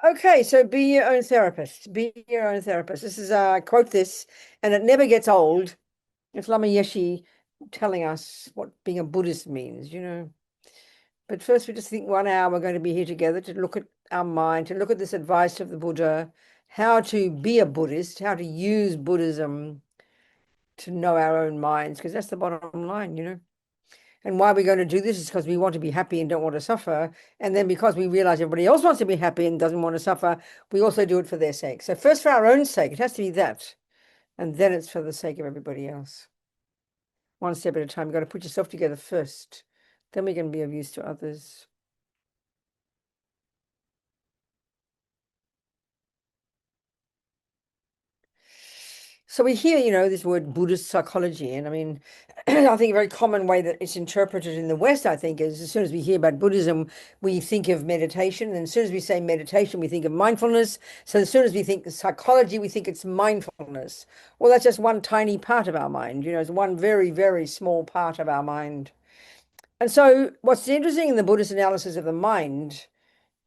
Okay, so be your own therapist. Be your own therapist. This is I quote this, and it never gets old. It's Lama Yeshe telling us what being a Buddhist means. But first, we just think 1 hour we're going to be here together to look at our mind, to look at this advice of the Buddha, how to be a Buddhist, how to use Buddhism to know our own minds, because that's the bottom line. And why we're going to do this is because we want to be happy and don't want to suffer. And then because we realize everybody else wants to be happy and doesn't want to suffer, we also do it for their sake. So first for our own sake, it has to be that. And then it's for the sake of everybody else. One step at a time. You've got to put yourself together first. Then we can be of use to others. So we hear, this word Buddhist psychology, and I mean, I think a very common way that it's interpreted in the West, I think, is as soon as we hear about Buddhism, we think of meditation, and as soon as we say meditation, we think of mindfulness. So as soon as we think psychology, we think it's mindfulness. Well, that's just one tiny part of our mind, it's one very, very small part of our mind. And so what's interesting in the Buddhist analysis of the mind,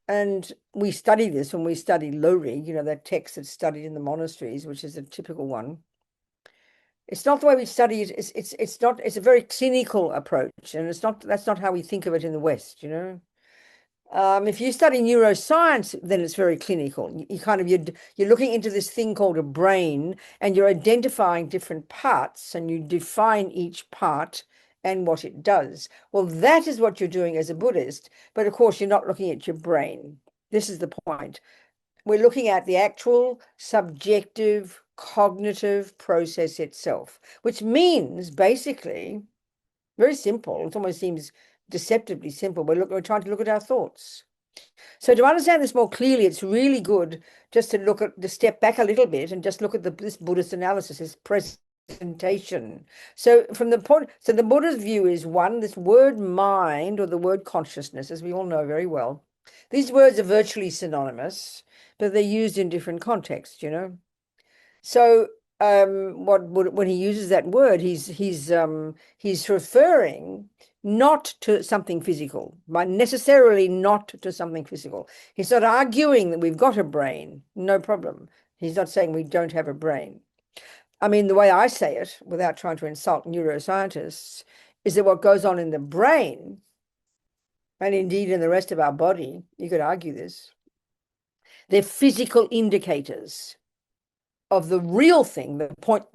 and we study this when we study Lori, that text that's studied in the monasteries, which is a typical one. It's not the way we study it. It's not. It's a very clinical approach, and it's not. That's not how we think of it in the West. If you study neuroscience, then it's very clinical. You kind of you're looking into this thing called a brain, and you're identifying different parts, and you define each part and what it does. Well, that is what you're doing as a Buddhist, but of course, you're not looking at your brain. This is the point. We're looking at the actual subjective cognitive process itself, which means basically very simple. It almost seems deceptively simple. We're trying to look at our thoughts. So to understand this more clearly, it's really good just to step back a little bit and just look at this Buddhist analysis, this presentation. So the Buddha's view is one, this word mind or the word consciousness, as we all know very well. These words are virtually synonymous, but they're used in different contexts. So when he uses that word, he's referring not to something physical, but necessarily not to something physical. He's not arguing that we've got a brain, no problem. He's not saying we don't have a brain. I mean, the way I say it, without trying to insult neuroscientists, is that what goes on in the brain, and indeed in the rest of our body, you could argue this, they're physical indicators of the real thing, the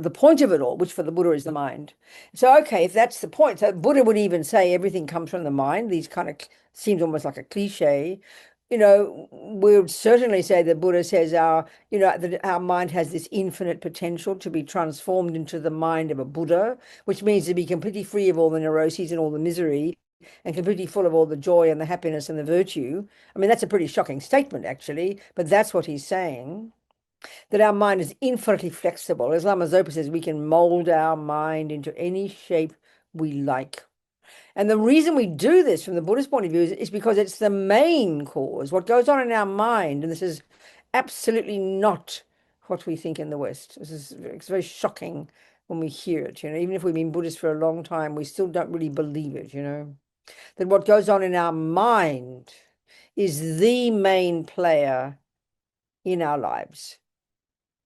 point of it all, which for the Buddha is the mind. So, okay, if that's the point, so Buddha would even say everything comes from the mind. These kind of seems almost like a cliche. We would certainly say that Buddha says that our mind has this infinite potential to be transformed into the mind of a Buddha, which means to be completely free of all the neuroses and all the misery and completely full of all the joy and the happiness and the virtue. I mean, that's a pretty shocking statement, actually, but that's what he's saying, that our mind is infinitely flexible. As Lama Zopa says, we can mold our mind into any shape we like. And the reason we do this from the Buddhist point of view is because it's the main cause. What goes on in our mind, and this is absolutely not what we think in the West. It's very shocking when we hear it. Even if we've been Buddhist for a long time, we still don't really believe it. That what goes on in our mind is the main player in our lives.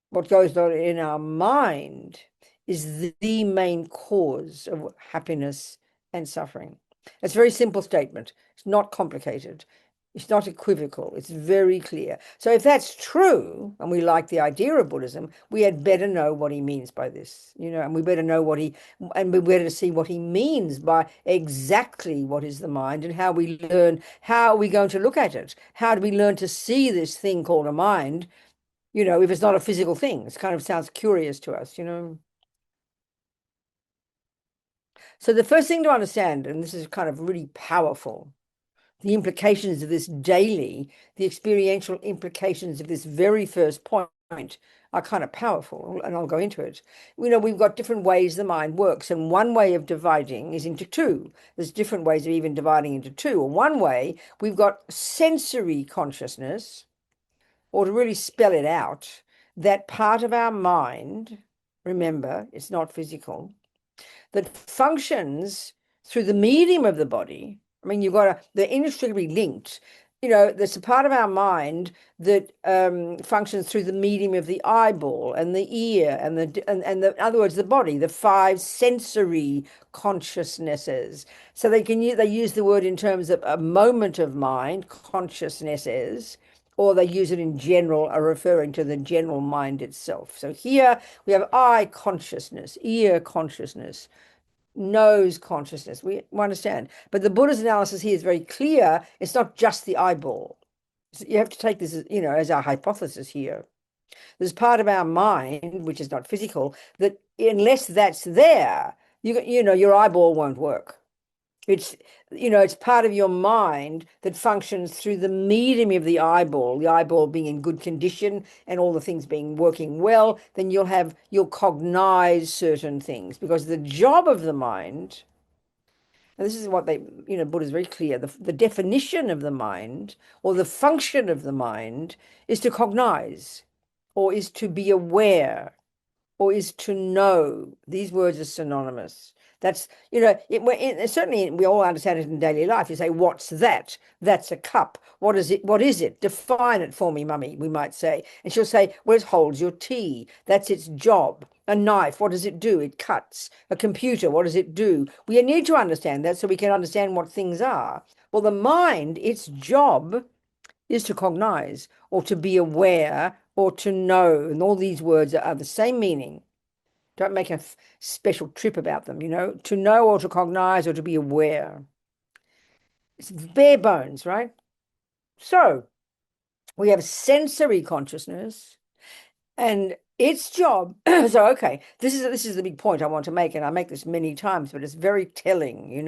What goes on in our mind is the main cause of happiness and suffering. It's a very simple statement. It's not complicated. It's not equivocal. It's very clear. So if that's true, and we like the idea of Buddhism, we had better know what he means by this, and we better know and we better see what he means by exactly what is the mind and how are we going to look at it? How do we learn to see this thing called a mind? If it's not a physical thing. It kind of sounds curious to us. So the first thing to understand, and this is kind of really powerful, the implications of this daily, the experiential implications of this very first point are kind of powerful, and I'll go into it. We've got different ways the mind works, and one way of dividing is into two. There's different ways of even dividing into two. One way, we've got sensory consciousness, or to really spell it out, that part of our mind, remember, it's not physical, that functions through the medium of the body. I mean, they're inextricably linked. there's a part of our mind that functions through the medium of the eyeball and the ear in other words, the body, the five sensory consciousnesses. So they use the word in terms of a moment of mind, consciousnesses, or they use it in general, are referring to the general mind itself. So here we have eye consciousness, ear consciousness, nose consciousness. We understand. But the Buddha's analysis here is very clear. It's not just the eyeball. So you have to take this as our hypothesis here. There's part of our mind, which is not physical, that unless that's there, your eyeball won't work. It's part of your mind that functions through the medium of the eyeball being in good condition and all the things being working well. Then you'll cognize certain things, because the job of the mind, and this is what Buddha is very clear, the definition of the mind, or the function of the mind, is to cognize, or is to be aware, or is to know. These words are synonymous. That's, certainly we all understand it in daily life. You say, what's that? That's a cup. What is it? What is it? Define it for me, mummy, we might say. And she'll say, well, it holds your tea. That's its job. A knife, what does it do? It cuts. A computer, what does it do? We need to understand that so we can understand what things are. Well, the mind, its job is to cognize, or to be aware, or to know. And all these words are the same meaning. Don't make a special trip about them, to know, or to cognize, or to be aware. It's bare bones, right? So we have sensory consciousness, and its job. So, okay, this is the big point I want to make, and I make this many times, but it's very telling,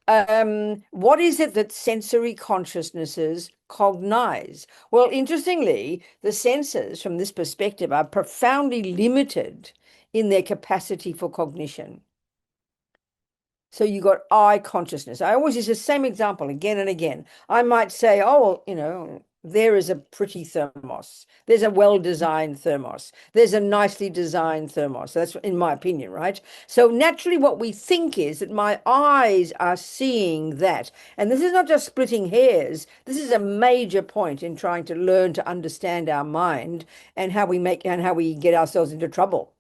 What is it that sensory consciousnesses cognize? Well, interestingly, the senses from this perspective are profoundly limited in their capacity for cognition. So you got eye consciousness. I always use the same example again and again. I might say, oh, there is a pretty thermos. There's a well-designed thermos. There's a nicely designed thermos. That's in my opinion, right? So naturally what we think is that my eyes are seeing that. And this is not just splitting hairs. This is a major point in trying to learn to understand our mind and how we get ourselves into trouble.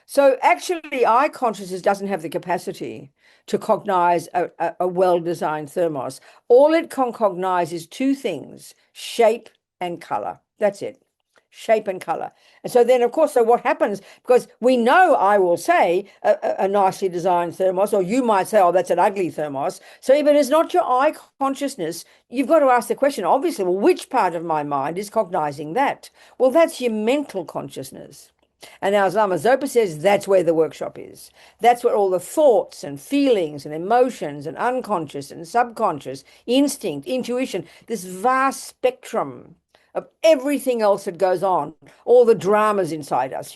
So actually, eye consciousness doesn't have the capacity to cognize a well-designed thermos. All it can cognize is two things: shape and color. That's it. Shape and color. And so then, of course, so what happens, because we know, I will say, a nicely designed thermos, or you might say, oh, that's an ugly thermos. So if it is not your eye consciousness, you've got to ask the question, obviously, well, which part of my mind is cognizing that? Well, that's your mental consciousness. And now, as Lama Zopa says, that's where the workshop is. That's where all the thoughts and feelings and emotions and unconscious and subconscious, instinct, intuition, this vast spectrum of everything else that goes on, all the dramas inside us,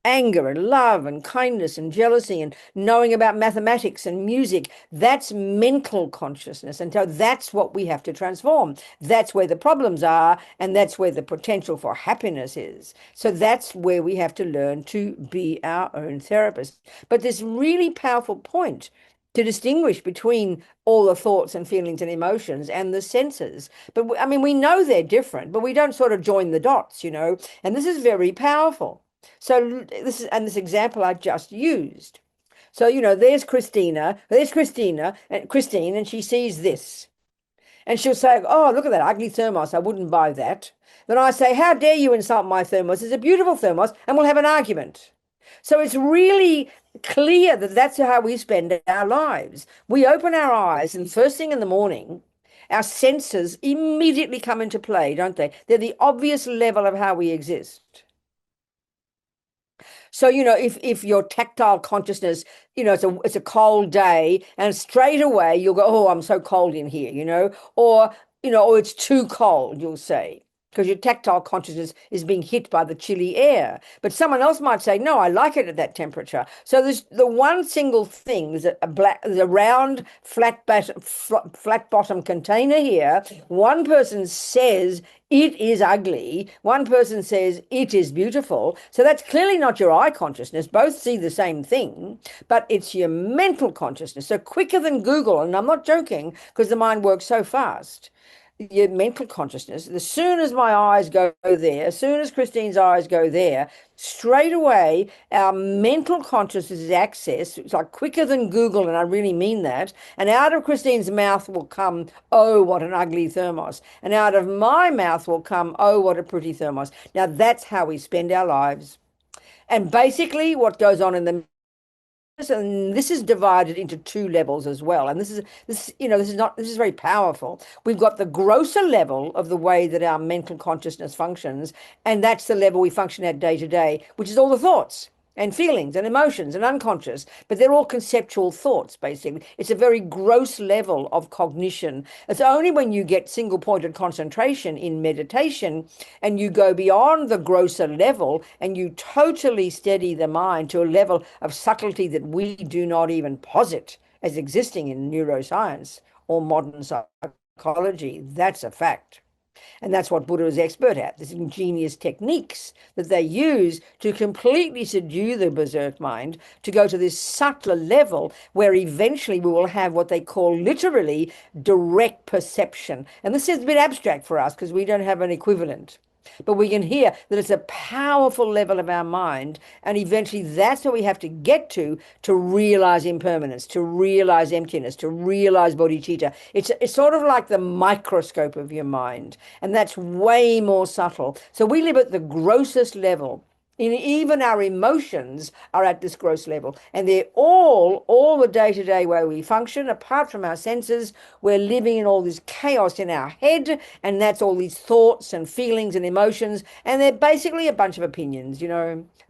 anger and love and kindness and jealousy and knowing about mathematics and music. That's mental consciousness. And so that's what we have to transform. That's where the problems are, and that's where the potential for happiness is. So that's where we have to learn to be our own therapist. But this really powerful point to distinguish between all the thoughts and feelings and emotions and the senses. But I mean, we know they're different, but we don't sort of join the dots, and this is very powerful. So this example I just used. So, there's Christine and Christine, and she sees this. And she'll say, oh, look at that ugly thermos. I wouldn't buy that. Then I say, how dare you insult my thermos? It's a beautiful thermos, and we'll have an argument. So it's really clear that that's how we spend our lives. We open our eyes, and first thing in the morning, our senses immediately come into play, don't they? They're the obvious level of how we exist. So, if your tactile consciousness, it's a cold day, and straight away you'll go, oh, I'm so cold in here, or it's too cold, you'll say. because your tactile consciousness is being hit by the chilly air. But someone else might say, no, I like it at that temperature. So there's the one single thing, there's a round, flat bottom container here. One person says it is ugly. One person says it is beautiful. So that's clearly not your eye consciousness. Both see the same thing, but it's your mental consciousness. So quicker than Google, and I'm not joking because the mind works so fast. Your mental consciousness, as soon as my eyes go there, as soon as Christine's eyes go there, straight away our mental consciousness is accessed. It's like quicker than Google, and I really mean that. And out of Christine's mouth will come, oh, what an ugly thermos. And out of my mouth will come, oh, what a pretty thermos. Now that's how we spend our lives. And basically what goes on in the, and this is divided into two levels as well, and this is very powerful. We've got the grosser level of the way that our mental consciousness functions, and that's the level we function at day to day, which is all the thoughts and feelings and emotions and unconscious, but they're all conceptual thoughts. Basically, it's a very gross level of cognition. It's only when you get single-pointed concentration in meditation and you go beyond the grosser level and you totally steady the mind to a level of subtlety that we do not even posit as existing in neuroscience or modern psychology. That's a fact. And that's what Buddha is expert at. There's ingenious techniques that they use to completely subdue the berserk mind, to go to this subtler level where eventually we will have what they call literally direct perception. And this is a bit abstract for us because we don't have an equivalent. But we can hear that it's a powerful level of our mind, and eventually that's what we have to get to realize impermanence, to realize emptiness, to realize bodhicitta. It's sort of like the microscope of your mind, and that's way more subtle. So we live at the grossest level. Even our emotions are at this gross level, and they're all the day-to-day way we function. Apart from our senses, we're living in all this chaos in our head, and that's all these thoughts and feelings and emotions, and they're basically a bunch of opinions.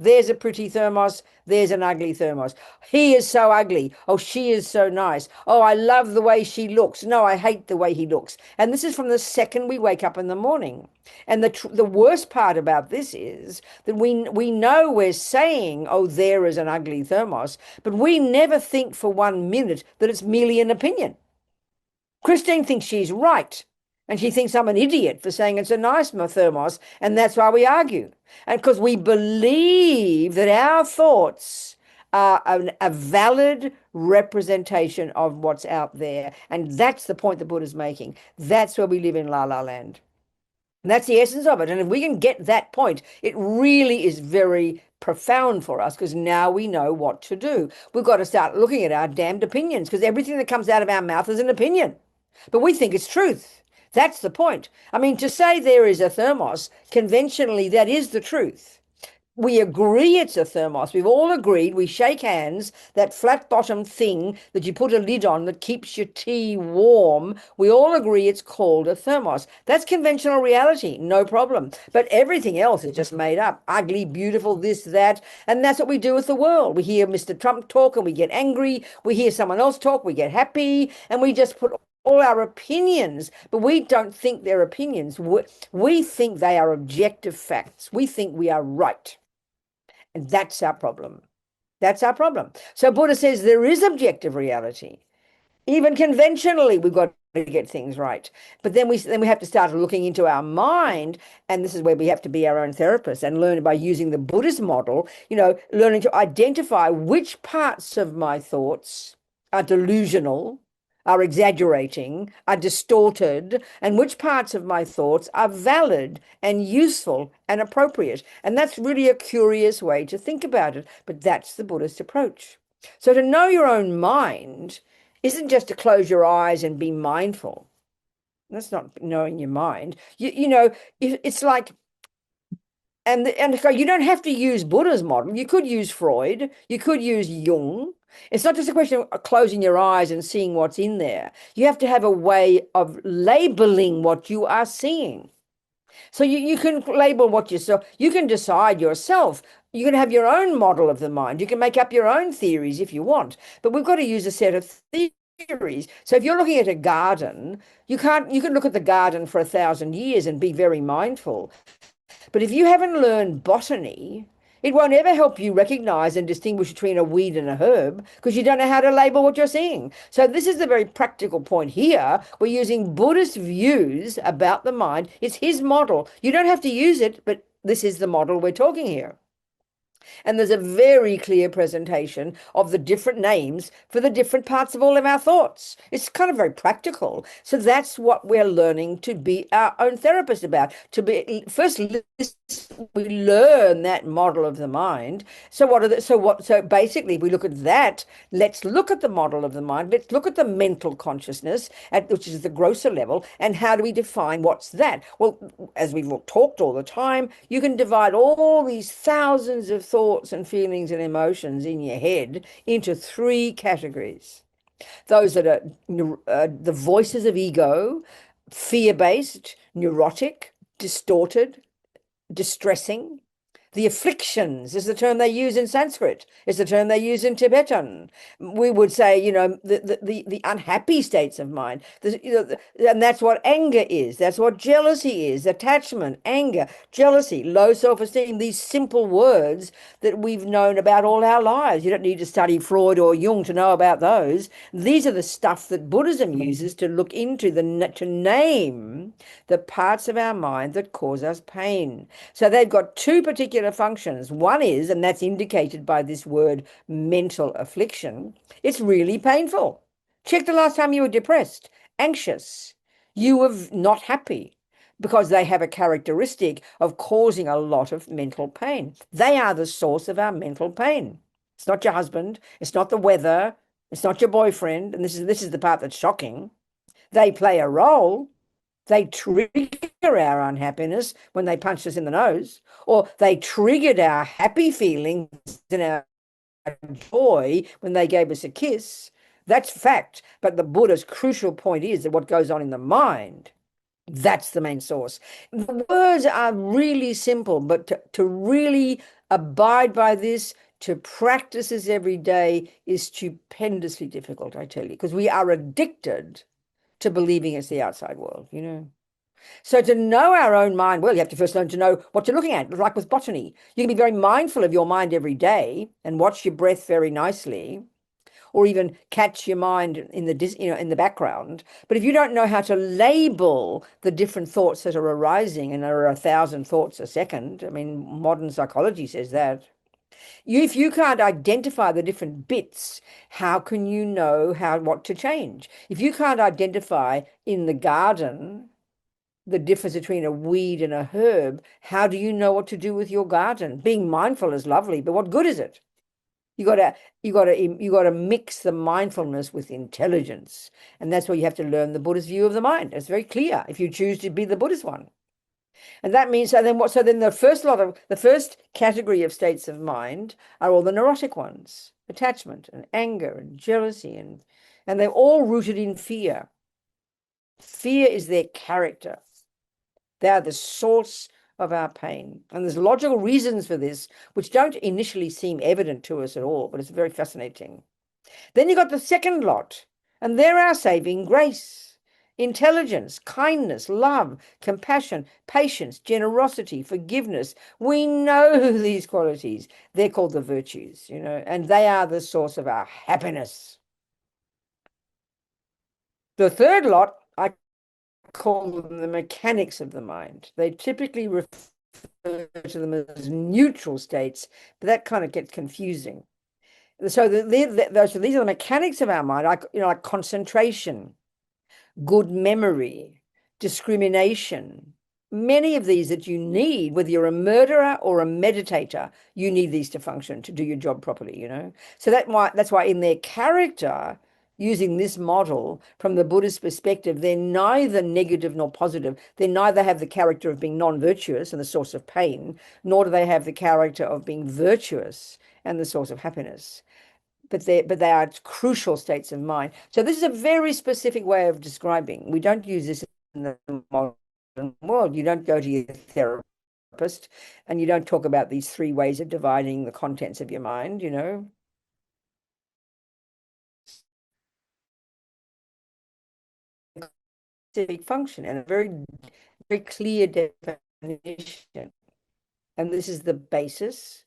There's a pretty thermos, there's an ugly thermos. He is so ugly. Oh, she is so nice. Oh, I love the way she looks. No, I hate the way he looks. And this is from the second we wake up in the morning. And the worst part about this is that we know we're saying, oh, there is an ugly thermos, but we never think for 1 minute that it's merely an opinion. Christine thinks she's right, and she thinks I'm an idiot for saying it's a nice thermos, and that's why we argue. And because we believe that our thoughts are a valid representation of what's out there. And that's the point the Buddha's making. That's where we live in La La Land. And that's the essence of it. And if we can get that point, it really is very profound for us, because now we know what to do. We've got to start looking at our damned opinions, because everything that comes out of our mouth is an opinion. But we think it's truth. That's the point. I mean, to say there is a thermos, conventionally, that is the truth. We agree it's a thermos. We've all agreed. We shake hands, that flat bottom thing that you put a lid on that keeps your tea warm. We all agree it's called a thermos. That's conventional reality, no problem. But everything else is just made up. Ugly, beautiful, this, that. And that's what we do with the world. We hear Mr. Trump talk and we get angry. We hear someone else talk, we get happy. And we just put all our opinions, but we don't think they're opinions. We think they are objective facts. We think we are right. And that's our problem. That's our problem. So Buddha says there is objective reality. Even conventionally, we've got to get things right. But then we have to start looking into our mind, and this is where we have to be our own therapist and learn by using the Buddhist model, learning to identify which parts of my thoughts are delusional, are exaggerating, are distorted, and which parts of my thoughts are valid and useful and appropriate. And that's really a curious way to think about it, but that's the Buddhist approach. So to know your own mind isn't just to close your eyes and be mindful. That's not knowing your mind. It's like, and so you don't have to use Buddha's model. You could use Freud. You could use Jung. It's not just a question of closing your eyes and seeing what's in there. You have to have a way of labeling what you are seeing. So you can label what you saw. You can decide yourself. You can have your own model of the mind. You can make up your own theories if you want. But we've got to use a set of theories series. So if you're looking at a garden, you can look at the garden for 1,000 years and be very mindful. But if you haven't learned botany, it won't ever help you recognize and distinguish between a weed and a herb because you don't know how to label what you're seeing. So this is the very practical point here. We're using Buddhist views about the mind. It's his model. You don't have to use it, but this is the model we're talking here. And there's a very clear presentation of the different names for the different parts of all of our thoughts. It's kind of very practical. So that's what we're learning to be our own therapist about. To be first, we learn that model of the mind. So what are the, so what so basically we look at that. Let's look at the model of the mind. Let's look at the mental consciousness, which is the grosser level, and how do we define what's that? Well, as we've talked all the time, you can divide all these thousands of thoughts and feelings and emotions in your head into three categories. Those that are the voices of ego, fear-based, neurotic, distorted, distressing. The afflictions is the term they use in Sanskrit. It's the term they use in Tibetan. We would say, the unhappy states of mind. And that's what anger is. That's what jealousy is. Attachment, anger, jealousy, low self-esteem. These simple words that we've known about all our lives. You don't need to study Freud or Jung to know about those. These are the stuff that Buddhism uses to look into, to name the parts of our mind that cause us pain. So they've got two particular functions. One is, and that's indicated by this word mental affliction, it's really painful. Check the last time you were depressed, anxious. You were not happy because they have a characteristic of causing a lot of mental pain. They are the source of our mental pain. It's not your husband. It's not the weather. It's not your boyfriend. And this is the part that's shocking. They play a role. They trigger our unhappiness when they punched us in the nose, or they triggered our happy feelings and our joy when they gave us a kiss. That's fact. But the Buddha's crucial point is that what goes on in the mind, that's the main source. The words are really simple, but to really abide by this, to practice this every day is stupendously difficult, I tell you, because we are addicted to believing it's the outside world. So to know our own mind, well, you have to first learn to know what you're looking at. Like with botany, you can be very mindful of your mind every day and watch your breath very nicely, or even catch your mind in the background. But if you don't know how to label the different thoughts that are arising, and there are 1,000 thoughts a second, I mean, modern psychology says that. If you can't identify the different bits, how can you know what to change? If you can't identify in the garden the difference between a weed and a herb, how do you know what to do with your garden? Being mindful is lovely, but what good is it? You got to mix the mindfulness with intelligence, and that's where you have to learn the Buddhist view of the mind. It's very clear if you choose to be the Buddhist one. And that means so then the first category of states of mind are all the neurotic ones: attachment and anger and jealousy, and they're all rooted in fear. Fear is their character. They are the source of our pain. And there's logical reasons for this, which don't initially seem evident to us at all, but it's very fascinating. Then you got the second lot, and they're our saving grace: intelligence, kindness, love, compassion, patience, generosity, forgiveness. We know these qualities. They're called the virtues, and they are the source of our happiness. The third lot, I call them the mechanics of the mind. They typically refer to them as neutral states, but that kind of gets confusing. So these are the mechanics of our mind, like concentration, good memory, discrimination. Many of these that you need, whether you're a murderer or a meditator, you need these to function, to do your job properly. So that's why in their character, using this model from the Buddhist perspective, they're neither negative nor positive. They neither have the character of being non-virtuous and the source of pain, nor do they have the character of being virtuous and the source of happiness. But they are crucial states of mind. So this is a very specific way of describing. We don't use this in the modern world. You don't go to your therapist and you don't talk about these three ways of dividing the contents of your mind. specific function and a very, very clear definition. And this is the basis.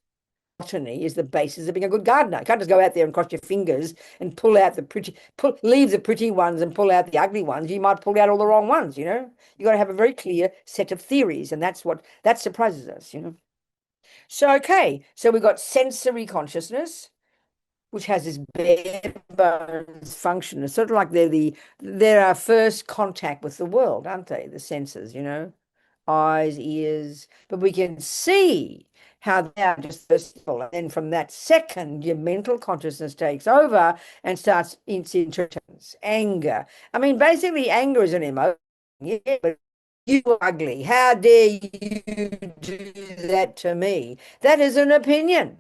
Botany is the basis of being a good gardener. You can't just go out there and cross your fingers and pull out the pretty, leave the pretty ones and pull out the ugly ones. You might pull out all the wrong ones, you know. You got to have a very clear set of theories, and that's what that surprises us, you know. So okay, so we've got sensory consciousness, which has this bare bones function. It's sort of like they're our first contact with the world, aren't they? The senses, you know, eyes, ears, but we can see how they are just versatile. And then from that second, your mental consciousness takes over and starts its interactions. Anger. I mean, basically, anger is an emotion. Yeah, but you are ugly. How dare you do that to me? That is an opinion.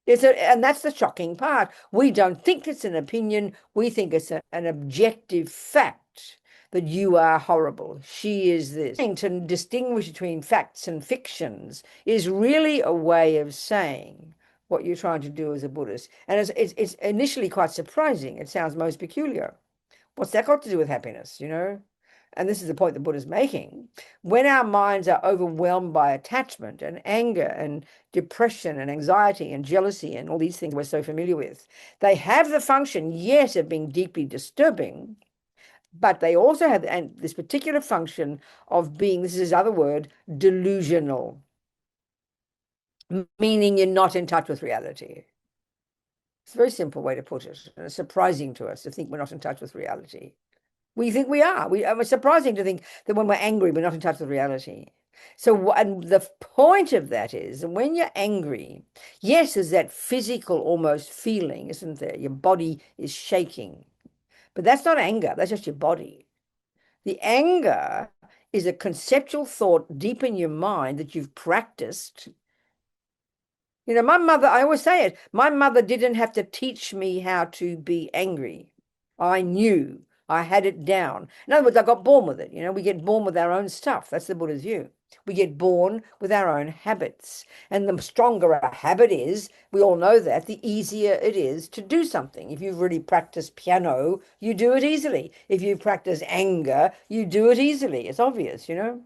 And that's the shocking part. We don't think it's an opinion. We think it's an objective fact that you are horrible. She is this. To distinguish between facts and fictions is really a way of saying what you're trying to do as a Buddhist. And it's initially quite surprising. It sounds most peculiar. What's that got to do with happiness, you know? And this is the point the Buddha's making. When our minds are overwhelmed by attachment and anger and depression and anxiety and jealousy and all these things we're so familiar with, they have the function, yes, of being deeply disturbing, but they also have this particular function of being, this is his other word, delusional, meaning you're not in touch with reality. It's a very simple way to put it. And it's surprising to us to think we're not in touch with reality. We think we are. It's surprising to think that when we're angry, we're not in touch with reality. So, and the point of that is, when you're angry, yes, there's that physical almost feeling, isn't there? Your body is shaking. But that's not anger. That's just your body. The anger is a conceptual thought deep in your mind that you've practiced. You know, my mother, I always say it, my mother didn't have to teach me how to be angry. I knew. I had it down. In other words, I got born with it. You know, we get born with our own stuff. That's the Buddha's view. We get born with our own habits. And the stronger our habit is, we all know that, the easier it is to do something. If you've really practiced piano, you do it easily. If you practice anger, you do it easily. It's obvious, you know,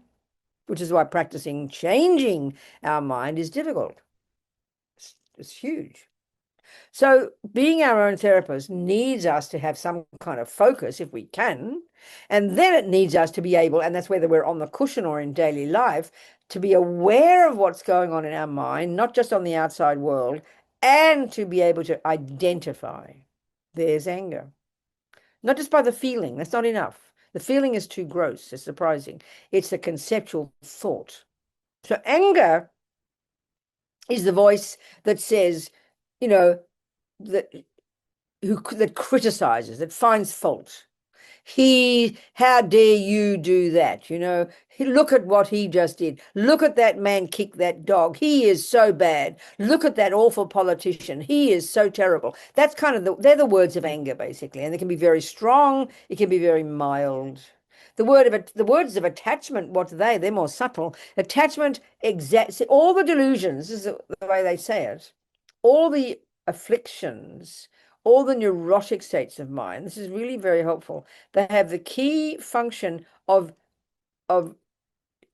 which is why practicing changing our mind is difficult. It's huge. So being our own therapist needs us to have some kind of focus if we can. And then it needs us to be able, and that's whether we're on the cushion or in daily life, to be aware of what's going on in our mind, not just on the outside world, and to be able to identify there's anger. Not just by the feeling, that's not enough. The feeling is too gross, it's surprising. It's the conceptual thought. So anger is the voice that says, you know, that criticizes, that finds fault. How dare you do that? You know, look at what he just did. Look at that man kick that dog. He is so bad. Look at that awful politician. He is so terrible. That's kind of they're the words of anger, basically. And they can be very strong. It can be very mild. The words of attachment, what are they? They're more subtle. Attachment, all the delusions, this is the way they say it, all the afflictions, all the neurotic states of mind, this is really very helpful. They have the key function of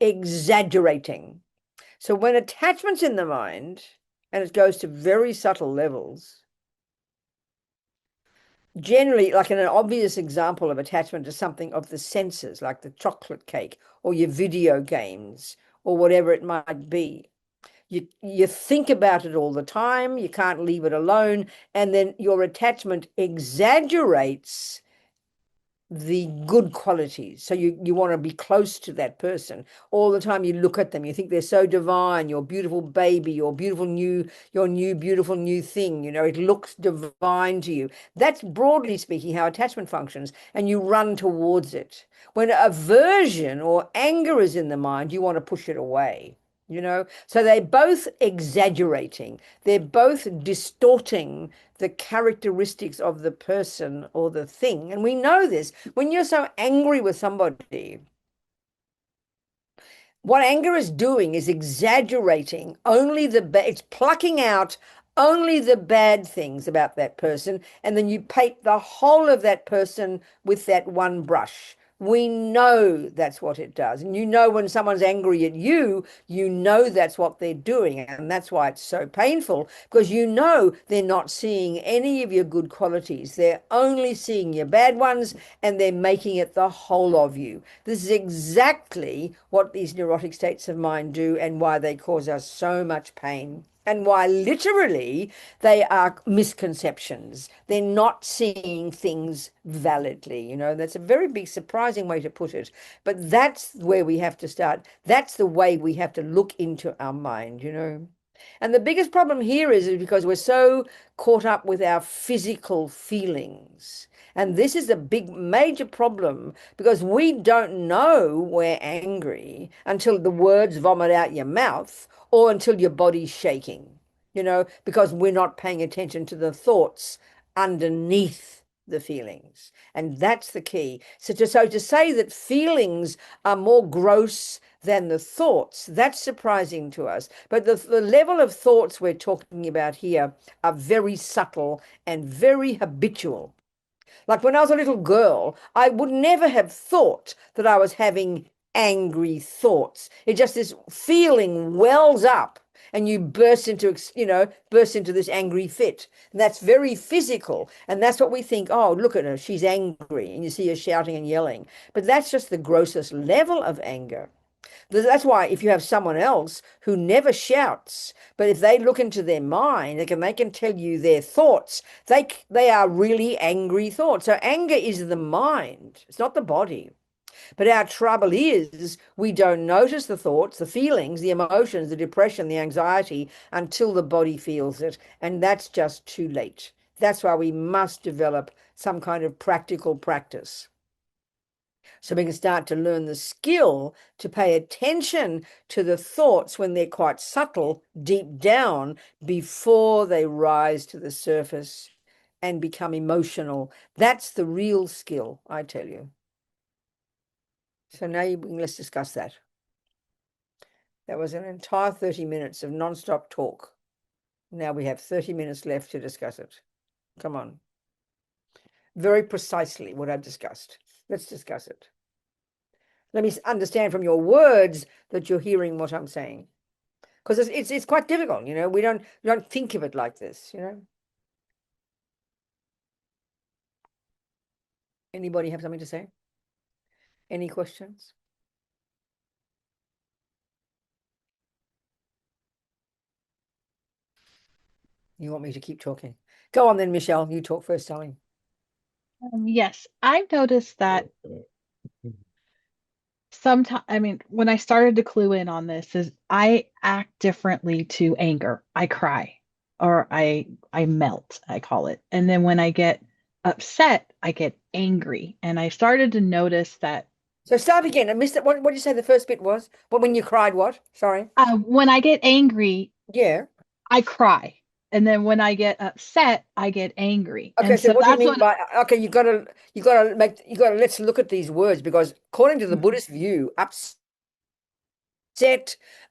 exaggerating. So when attachment's in the mind, and it goes to very subtle levels, generally, like in an obvious example of attachment to something of the senses, like the chocolate cake or your video games or whatever it might be, you think about it all the time, you can't leave it alone, and then your attachment exaggerates the good qualities. So you want to be close to that person all the time. You look at them, you think they're so divine, your beautiful baby, your new beautiful new thing, you know, it looks divine to you. That's broadly speaking how attachment functions, and you run towards it. When aversion or anger is in the mind, you want to push it away. You know, so they're both exaggerating, they're both distorting the characteristics of the person or the thing. And we know this. When you're so angry with somebody, what anger is doing is exaggerating it's plucking out only the bad things about that person, and then you paint the whole of that person with that one brush. We know that's what it does. And you know when someone's angry at you, you know that's what they're doing. And that's why it's so painful, because you know they're not seeing any of your good qualities. They're only seeing your bad ones, and they're making it the whole of you. This is exactly what these neurotic states of mind do and why they cause us so much pain. And why literally they are misconceptions. They're not seeing things validly. That's a very big, surprising way to put it. But that's where we have to start. That's the way we have to look into our mind. And the biggest problem here is because we're so caught up with our physical feelings. And this is a big, major problem because we don't know we're angry until the words vomit out your mouth or until your body's shaking, because we're not paying attention to the thoughts underneath the feelings. And that's the key. So to say that feelings are more gross than the thoughts, that's surprising to us. But the level of thoughts we're talking about here are very subtle and very habitual. Like when I was a little girl, I would never have thought that I was having angry thoughts. It just this feeling wells up and you burst into this angry fit. And that's very physical. And that's what we think, oh, look at her, she's angry. And you see her shouting and yelling. But that's just the grossest level of anger. That's why if you have someone else who never shouts, but if they look into their mind, they can tell you their thoughts. They are really angry thoughts. So anger is the mind. It's not the body. But our trouble is we don't notice the thoughts, the feelings, the emotions, the depression, the anxiety until the body feels it. And that's just too late. That's why we must develop some kind of practical practice. So we can start to learn the skill to pay attention to the thoughts when they're quite subtle, deep down, before they rise to the surface and become emotional. That's the real skill, I tell you. So now let's discuss that. That was an entire 30 minutes of non-stop talk. Now we have 30 minutes left to discuss it. Come on. Very precisely what I've discussed. Let's discuss it. Let me understand from your words that you're hearing what I'm saying. Because it's quite difficult, we don't think of it like this. Anybody have something to say? Any questions? You want me to keep talking? Go on then, Michelle. You talk first, darling. Yes, I've noticed that sometimes, I mean, when I started to clue in on this, is I act differently to anger. I cry or I melt, I call it. And then when I get upset, I get angry. And I started to notice that So start again. I missed it. What did you say the first bit was? When you cried, what? Sorry. when I get angry, Yeah. I cry. And then when I get upset, I get angry. Okay, And so so what do you that's mean what, by okay, let's look at these words because according to the Buddhist view, upset,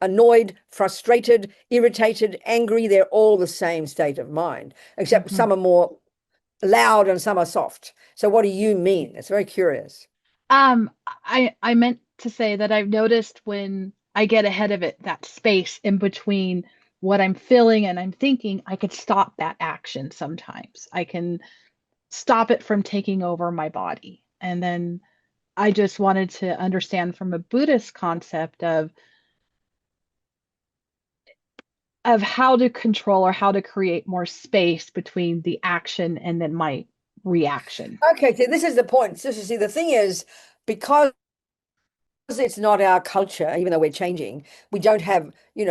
annoyed, frustrated, irritated, angry, they're all the same state of mind, except Mhm. some are more loud and some are soft. So what do you mean? It's very curious. I meant to say that I've noticed when I get ahead of it, that space in between what I'm feeling and I'm thinking, I could stop that action sometimes. I can stop it from taking over my body. And then I just wanted to understand from a Buddhist concept of how to control or how to create more space between the action and then my reaction. Okay, so this is the point. So, see, the thing is, because it's not our culture, even though we're changing, we don't have,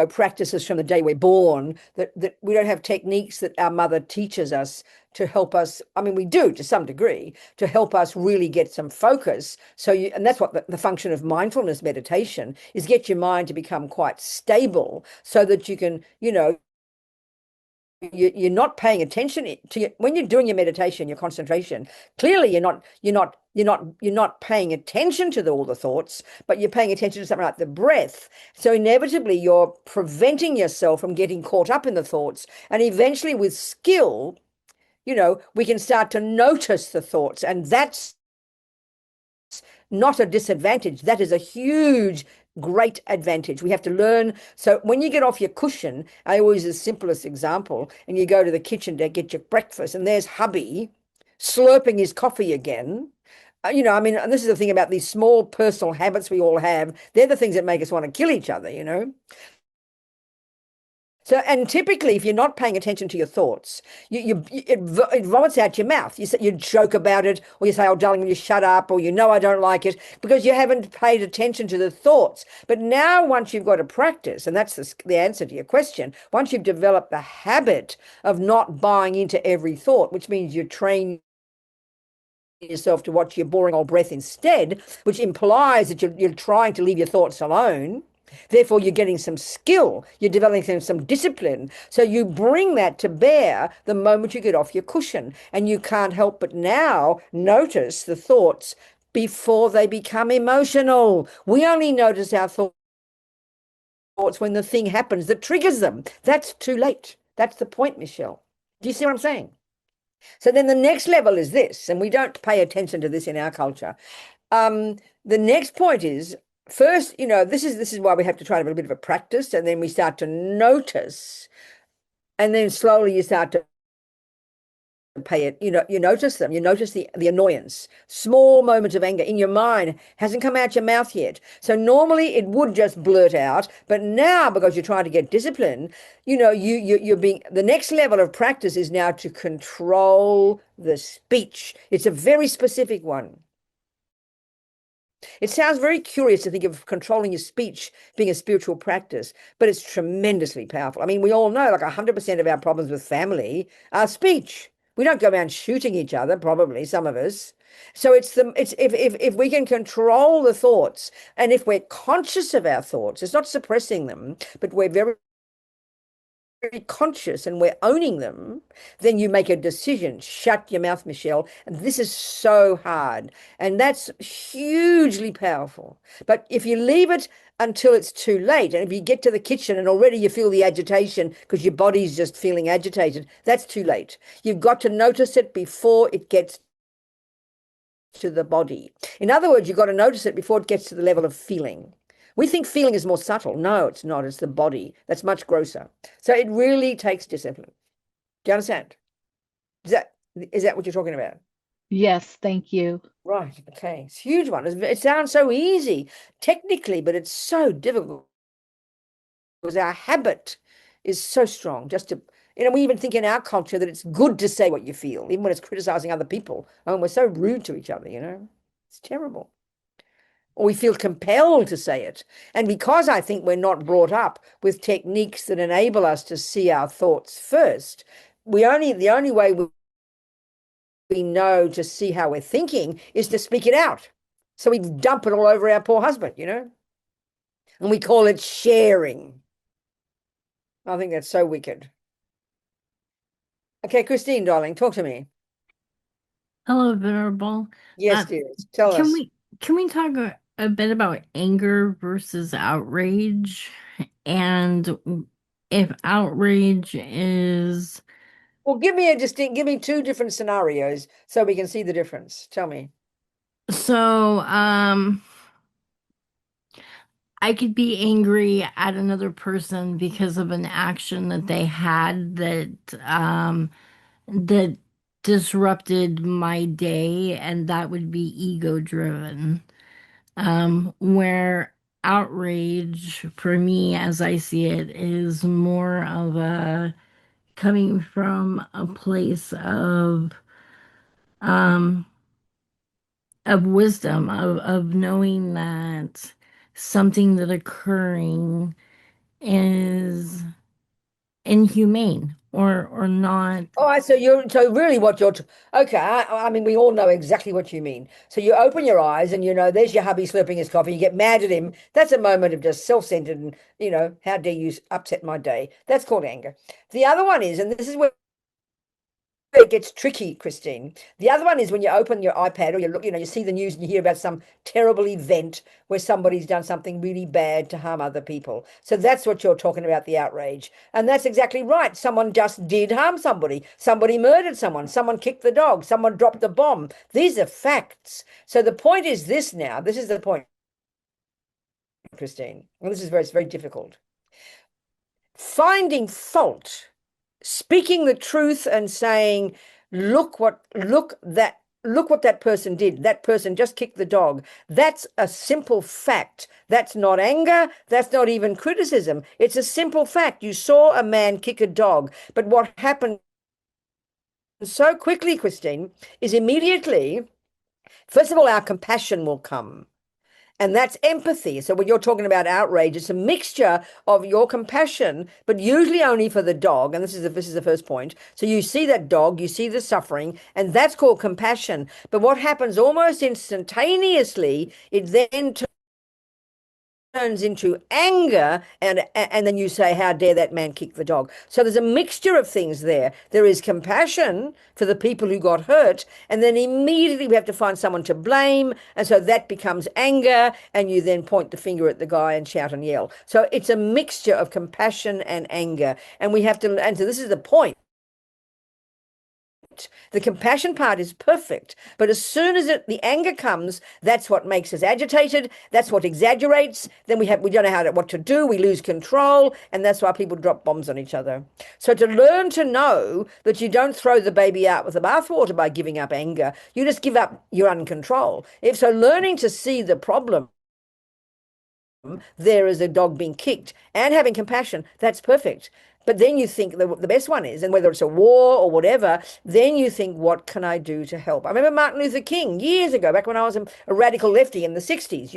practices from the day we're born, that we don't have techniques that our mother teaches us to help us. I mean, we do to some degree to help us really get some focus. And that's what the function of mindfulness meditation is, get your mind to become quite stable so that you can, you're not paying attention when you're doing your meditation, your concentration. Clearly, you're not paying attention to all the thoughts, but you're paying attention to something like the breath. So inevitably, you're preventing yourself from getting caught up in the thoughts. And eventually, with skill, we can start to notice the thoughts, and that's not a disadvantage. That is a huge, great advantage. We have to learn. So when you get off your cushion, I always the simplest example, and you go to the kitchen to get your breakfast, and there's hubby slurping his coffee again. I mean, and this is the thing about these small personal habits we all have. They're the things that make us want to kill each other. So, and typically, if you're not paying attention to your thoughts, it vomits out your mouth. You joke about it, or you say, "Oh, darling, will you shut up?" Or I don't like it, because you haven't paid attention to the thoughts. But now, once you've got to practice, and that's the answer to your question, once you've developed the habit of not buying into every thought, which means you train yourself to watch your boring old breath instead, which implies that you're trying to leave your thoughts alone. Therefore, you're getting some skill, you're developing some discipline. So you bring that to bear the moment you get off your cushion. And you can't help but now notice the thoughts before they become emotional. We only notice our thoughts when the thing happens that triggers them. That's too late. That's the point, Michelle. Do you see what I'm saying? So then the next level is this, and we don't pay attention to this in our culture. The next point is, first, this is why we have to try to have a bit of a practice, and then we start to notice, and then slowly you start to pay it. You notice them. You notice the annoyance. Small moments of anger in your mind hasn't come out your mouth yet. So normally it would just blurt out, but now, because you're trying to get discipline, you're being, the next level of practice is now to control the speech. It's a very specific one. It sounds very curious to think of controlling your speech being a spiritual practice, but it's tremendously powerful. I mean, we all know like 100% of our problems with family are speech. We don't go around shooting each other, probably some of us. So it's if we can control the thoughts, and if we're conscious of our thoughts, it's not suppressing them, but we're very conscious and we're owning them, then you make a decision. Shut your mouth, Michelle. And this is so hard. And that's hugely powerful. But if you leave it until it's too late, and if you get to the kitchen and already you feel the agitation because your body's just feeling agitated, that's too late. You've got to notice it before it gets to the body. In other words, you've got to notice it before it gets to the level of feeling. We think feeling is more subtle. No, it's not. It's the body. That's much grosser. So it really takes discipline. Do you understand? Is that what you're talking about? Yes, thank you. Right. Okay. It's a huge one. It sounds so easy technically, but it's so difficult because our habit is so strong. We even think in our culture that it's good to say what you feel, even when it's criticizing other people. And we're so rude to each other. It's terrible. Or we feel compelled to say it. And because I think we're not brought up with techniques that enable us to see our thoughts first, the only way we know to see how we're thinking is to speak it out. So we dump it all over our poor husband, and we call it sharing. I think that's so wicked. Okay, Christine, darling, talk to me. Hello, Venerable. Yes, Uh, dear. Tell can us. we talk a bit about anger versus outrage, and if outrage is Well, give me two different scenarios so we can see the difference. Tell me. so I could be angry at another person because of an action that they had that disrupted my day, and that would be ego driven. Where outrage, for me, as I see it, is more of a coming from a place um, of wisdom, of knowing that something that occurring is inhumane or not. Oh, so really okay. I mean, we all know exactly what you mean. So you open your eyes and there's your hubby slurping his coffee. You get mad at him. That's a moment of just self-centered and how dare you upset my day. That's called anger. The other one is, and this is where it gets tricky, Christine. The other one is when you open your iPad or you look, you see the news and you hear about some terrible event where somebody's done something really bad to harm other people. So that's what you're talking about, the outrage. And that's exactly right. Someone just did harm somebody. Somebody murdered someone. Someone kicked the dog. Someone dropped the bomb. These are facts. So the point is this now. This is the point, Christine. And this is very, it's very difficult. Finding fault, speaking the truth and saying, look what that person did. That person just kicked the dog. That's a simple fact. That's not anger. That's not even criticism. It's a simple fact. You saw a man kick a dog. But what happened so quickly, Christine, is immediately, first of all, our compassion will come. And that's empathy. So when you're talking about outrage, it's a mixture of your compassion, but usually only for the dog. And this is the first point. So you see that dog, you see the suffering, and that's called compassion. But what happens almost instantaneously, it then turns into anger, and then you say, how dare that man kick the dog? So there's a mixture of things there. There is compassion for the people who got hurt, and then immediately we have to find someone to blame, and so that becomes anger, and you then point the finger at the guy and shout and yell. So it's a mixture of compassion and anger, and we have to, and so this is the point. The compassion part is perfect, but as soon as the anger comes, that's what makes us agitated. That's what exaggerates. Then we don't know what to do. We lose control, and that's why people drop bombs on each other. So to learn to know that you don't throw the baby out with the bathwater by giving up anger, you just give up your uncontrol. If so, learning to see the problem there is a dog being kicked and having compassion, that's perfect. But then you think the best one is, and whether it's a war or whatever, then you think, what can I do to help? I remember Martin Luther King years ago, back when I was a radical lefty in the 60s,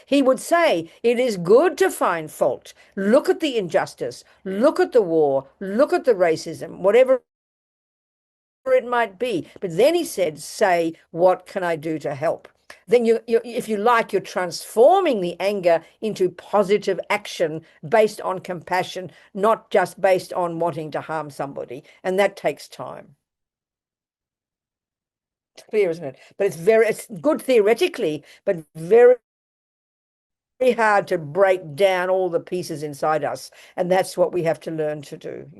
he would say, it is good to find fault. Look at the injustice, look at the war, look at the racism, whatever it might be. But then he said, say, what can I do to help? Then if you like, you're transforming the anger into positive action based on compassion, not just based on wanting to harm somebody. And that takes time. It's clear, isn't it? But it's good theoretically, but very hard to break down all the pieces inside us. And that's what we have to learn to do,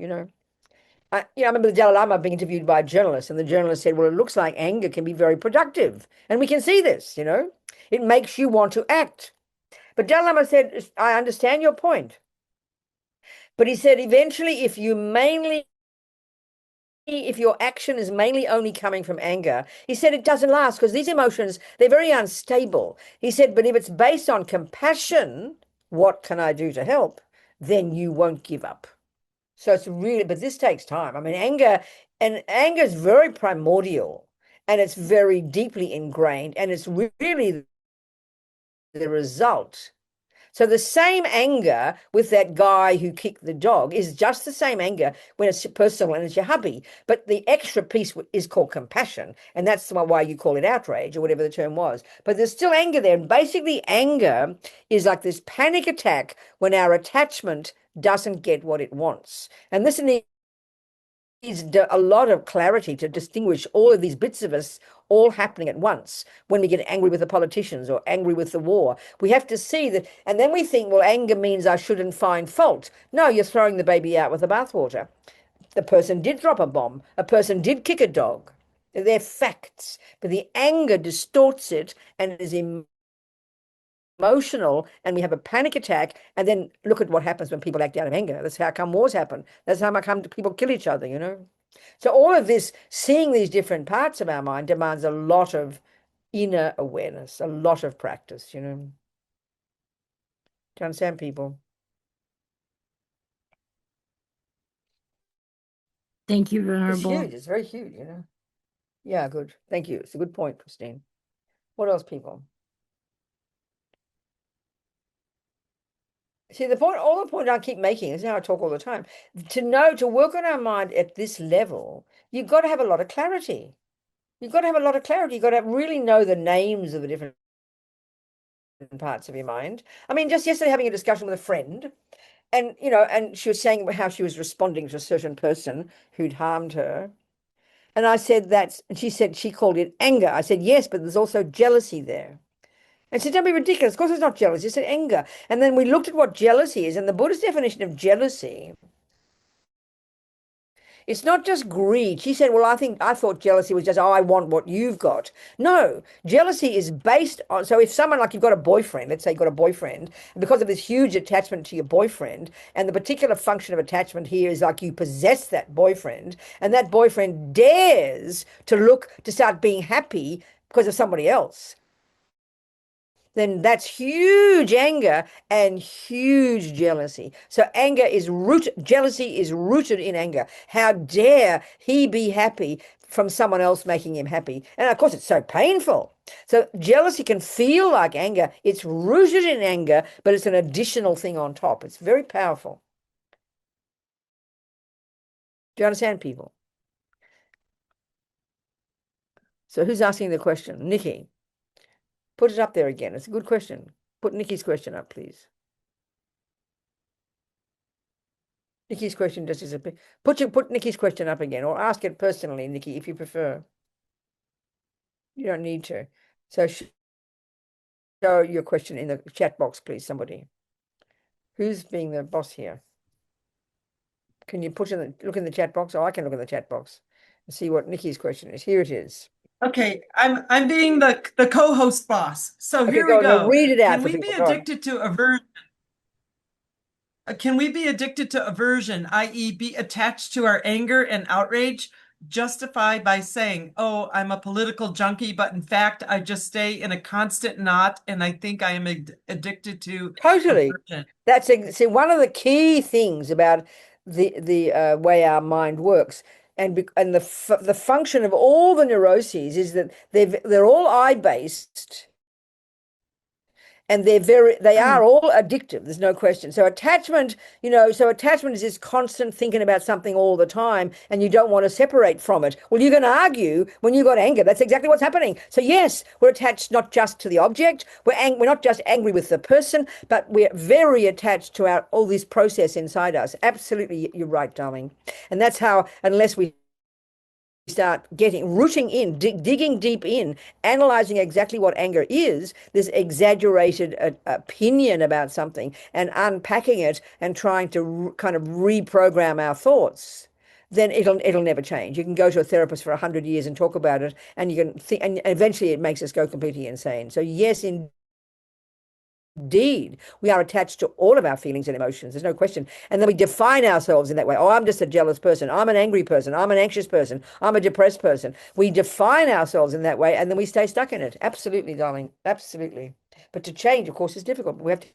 I remember the Dalai Lama being interviewed by a journalist, and the journalist said, well, it looks like anger can be very productive. And we can see this, It makes you want to act. But Dalai Lama said, I understand your point. But he said, eventually, if your action is mainly only coming from anger, he said it doesn't last because these emotions, they're very unstable. He said, but if it's based on compassion, what can I do to help? Then you won't give up. So it's really, but this takes time. I mean, anger is very primordial, and it's very deeply ingrained, and it's really the result. So the same anger with that guy who kicked the dog is just the same anger when it's personal and it's your hubby. But the extra piece is called compassion, and that's why you call it outrage or whatever the term was. But there's still anger there, and basically anger is like this panic attack when our attachment doesn't get what it wants. And this needs a lot of clarity to distinguish all of these bits of us all happening at once. When we get angry with the politicians or angry with the war, we have to see that. And then we think, well, anger means I shouldn't find fault. No, you're throwing the baby out with the bathwater. The person did drop a bomb. A person did kick a dog. They're facts. But the anger distorts it and is emotional, and we have a panic attack, and then look at what happens when people act out of anger. That's how come wars happen. That's how come people kill each other, So all of this, seeing these different parts of our mind, demands a lot of inner awareness, a lot of practice, Do you understand, people? Thank you, It's Venerable. huge. It's very huge, Yeah, good. Thank you. It's a good point, Christine. What else, people? See, all the point I keep making is how I talk all the time. To work on our mind at this level, you've got to have a lot of clarity. You've got to have a lot of clarity. You've got to really know the names of the different parts of your mind. I mean, just yesterday having a discussion with a friend, and and she was saying how she was responding to a certain person who'd harmed her. And I said, and she said, she called it anger. I said, yes, but there's also jealousy there. And she said, don't be ridiculous. Of course, it's not jealousy. It's anger. And then we looked at what jealousy is. And the Buddhist definition of jealousy, it's not just greed. She said, well, I thought jealousy was just, oh, I want what you've got. No, jealousy is based on, so if someone, like you've got a boyfriend, let's say you've got a boyfriend, and because of this huge attachment to your boyfriend, and the particular function of attachment here is like you possess that boyfriend, and that boyfriend dares to start being happy because of somebody else, then that's huge anger and huge jealousy. So jealousy is rooted in anger. How dare he be happy from someone else making him happy? And of course, it's so painful. So jealousy can feel like anger. It's rooted in anger, but it's an additional thing on top. It's very powerful. Do you understand, people? So who's asking the question? Nikki. Put it up there again. It's a good question. Put Nikki's question up, please. Nikki's question just disappeared. Put Nikki's question up again, or ask it personally, Nikki, if you prefer. You don't need to. So show your question in the chat box, please, somebody. Who's being the boss here? Can you look in the chat box? Or I can look in the chat box and see what Nikki's question is. Here it is. Okay, I'm being the co-host boss. So Okay, here we go. Read it out Can for we be people. addicted to aversion? Can we be addicted to aversion, i.e., be attached to our anger and outrage, justified by saying, "Oh, I'm a political junkie," but in fact, I just stay in a constant knot, and I think I am addicted to Totally. aversion. See, one of the key things about the way our mind works, and the function of all the neuroses is that they're all eye based, and they are all addictive. There's no question. So attachment is this constant thinking about something all the time, and you don't want to separate from it. Well, you're going to argue when you got anger. That's exactly what's happening. So yes, we're attached not just to the object. We're not just angry with the person, but we're very attached to all this process inside us. Absolutely, you're right, darling. And that's how, unless we start rooting in, digging deep in, analyzing exactly what anger is, this exaggerated opinion about something, and unpacking it and trying to kind of reprogram our thoughts, then it'll never change. You can go to a therapist for 100 years and talk about it, and you can think, and eventually it makes us go completely insane. So yes, indeed, we are attached to all of our feelings and emotions. There's no question. And then we define ourselves in that way. Oh, I'm just a jealous person. I'm an angry person. I'm an anxious person. I'm a depressed person. We define ourselves in that way, and then we stay stuck in it. Absolutely, darling. Absolutely. But to change, of course, is difficult. But we have to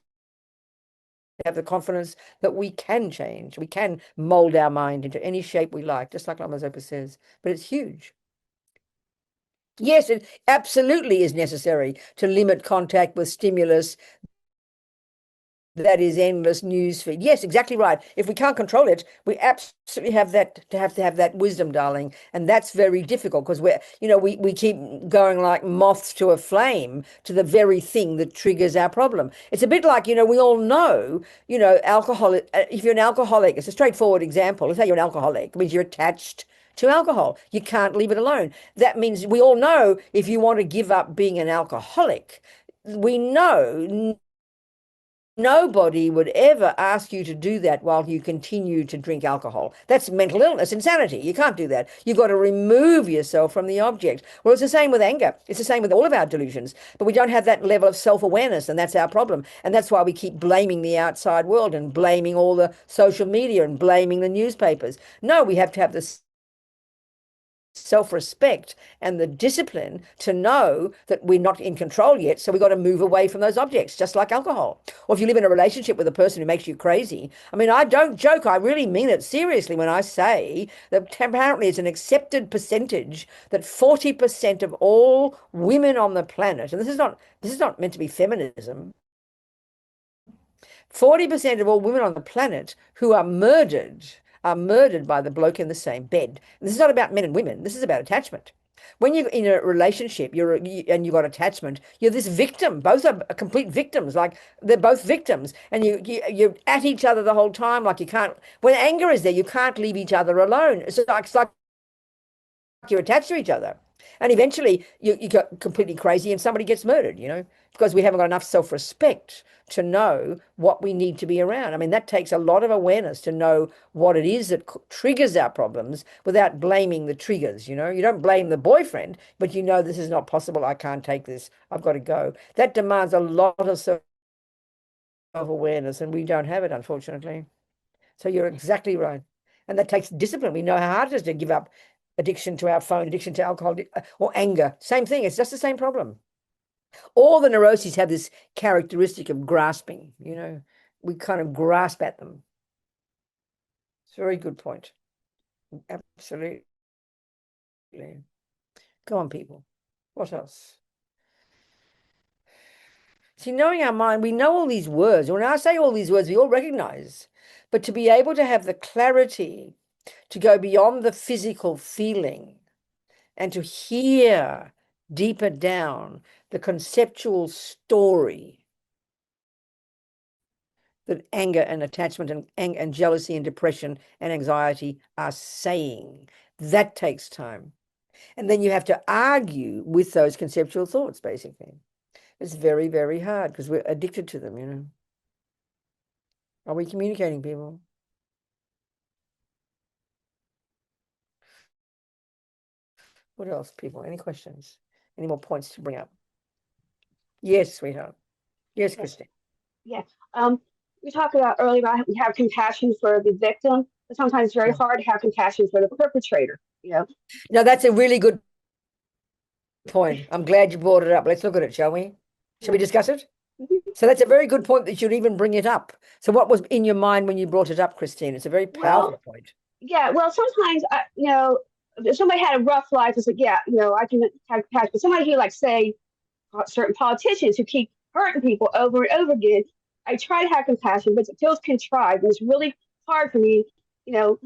have the confidence that we can change. We can mold our mind into any shape we like, just like Lama Zopa says. But it's huge. Yes, it absolutely is necessary to limit contact with stimulus that is endless news feed. Yes, exactly right. If we can't control it, we absolutely have to have that wisdom, darling. And that's very difficult because we keep going like moths to a flame to the very thing that triggers our problem. It's a bit like, we all know, alcohol. If you're an alcoholic, it's a straightforward example. Let's say you're an alcoholic, it means you're attached to alcohol. You can't leave it alone. That means we all know if you want to give up being an alcoholic, we know nobody would ever ask you to do that while you continue to drink alcohol. That's mental illness, insanity. You can't do that. You've got to remove yourself from the object. Well, it's the same with anger. It's the same with all of our delusions. But we don't have that level of self-awareness, and that's our problem. And that's why we keep blaming the outside world and blaming all the social media and blaming the newspapers. No, we have to have this self-respect and the discipline to know that we're not in control yet, so we've got to move away from those objects, just like alcohol. Or if you live in a relationship with a person who makes you crazy, I mean, I don't joke, I really mean it seriously when I say that apparently it's an accepted percentage that 40% of all women on the planet, and this is not meant to be feminism, 40% of all women on the planet who are murdered by the bloke in the same bed. And this is not about men and women. This is about attachment. When you're in a relationship, and you've got attachment, you're this victim. Both are complete victims. Like they're both victims, and you're at each other the whole time. Like you can't. When anger is there, you can't leave each other alone. It's like you're attached to each other. And eventually you get completely crazy and somebody gets murdered, because we haven't got enough self-respect to know what we need to be around. I mean, that takes a lot of awareness to know what it is that triggers our problems without blaming the triggers. You don't blame the boyfriend, but this is not possible. I can't take this. I've got to go. That demands a lot of self-awareness, and we don't have it, unfortunately. So you're exactly right. And that takes discipline. We know how hard it is to give up addiction to our phone, addiction to alcohol, or anger. Same thing. It's just the same problem. All the neuroses have this characteristic of grasping. We kind of grasp at them. It's a very good point. Absolutely. Go on, people. What else? See, knowing our mind, we know all these words. When I say all these words, we all recognize. But to be able to have the clarity to go beyond the physical feeling and to hear deeper down the conceptual story that anger and attachment and jealousy and depression and anxiety are saying. That takes time. And then you have to argue with those conceptual thoughts, basically. It's very, very hard because we're addicted to them, Are we communicating, people? What else, people? Any questions? Any more points to bring up? Yes, sweetheart. Yes, Christine. Yeah. We talked about earlier about we have compassion for the victim, but sometimes it's very hard to have compassion for the perpetrator. No, that's a really good point. I'm glad you brought it up. Let's look at it, shall we? Shall we discuss it? So that's a very good point that you'd even bring it up. So what was in your mind when you brought it up, Christine? It's a very powerful point. Yeah. Well, sometimes, if somebody had a rough life, it's like, yeah, I can have compassion. But somebody who, like, say, certain politicians who keep hurting people over and over again, I try to have compassion, but it feels contrived. And it's really hard for me. I feel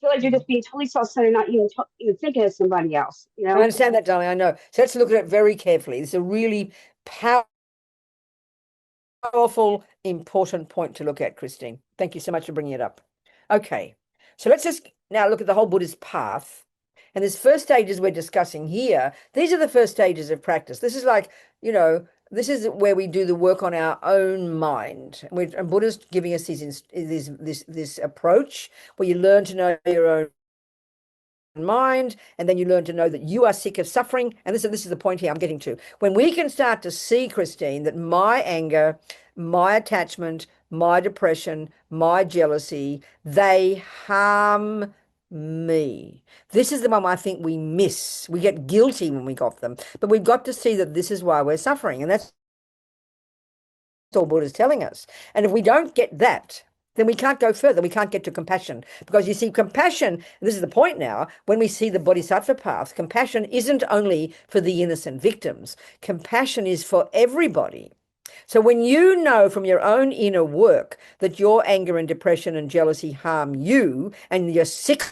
like you're just being totally self-centered, not even thinking of somebody else. I understand that, darling. I know. So let's look at it very carefully. It's a really powerful, important point to look at, Christine. Thank you so much for bringing it up. Okay, so let's just now look at the whole Buddhist path. And there's first stages we're discussing here. These are the first stages of practice. This is like, this is where we do the work on our own mind. And Buddha's giving us this approach where you learn to know your own mind, and then you learn to know that you are sick of suffering. And this is the point here I'm getting to. When we can start to see, Christine, that my anger, my attachment, my depression, my jealousy, they harm me. This is the one I think we miss. We get guilty when we got them, but we've got to see that this is why we're suffering, and that's all Buddha's telling us. And if we don't get that, then we can't go further. We can't get to compassion, because you see, compassion, and this is the point now, when we see the Bodhisattva path, compassion isn't only for the innocent victims. Compassion is for everybody. So when you know from your own inner work that your anger and depression and jealousy harm you, and you're sick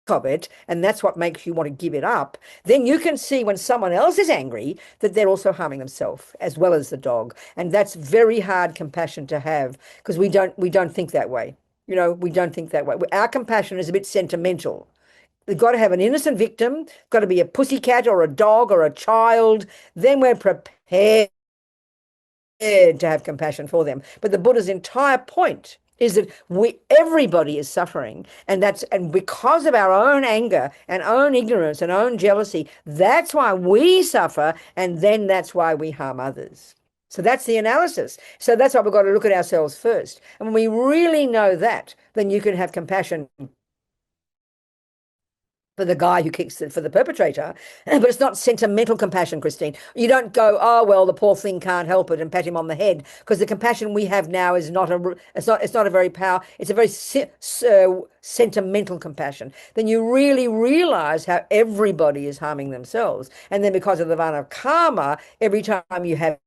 of it, and that's what makes you want to give it up, then you can see when someone else is angry that they're also harming themselves as well as the dog. And that's very hard compassion to have, because we don't think that way. We don't think that way. Our compassion is a bit sentimental. We've got to have an innocent victim, got to be a pussycat or a dog or a child, then we're prepared to have compassion for them. But the Buddha's entire point is that everybody is suffering, and because of our own anger and own ignorance and own jealousy, that's why we suffer, and then that's why we harm others. So that's the analysis. So that's why we've got to look at ourselves first. And when we really know that, then you can have compassion for the guy who kicks it, for the perpetrator, but it's not sentimental compassion, Christine. You don't go, oh well, the poor thing can't help it, and pat him on the head, because the compassion we have now is not a very powerful. It's a very sentimental compassion. Then you really realize how everybody is harming themselves, and then because of the vana of karma, every time you have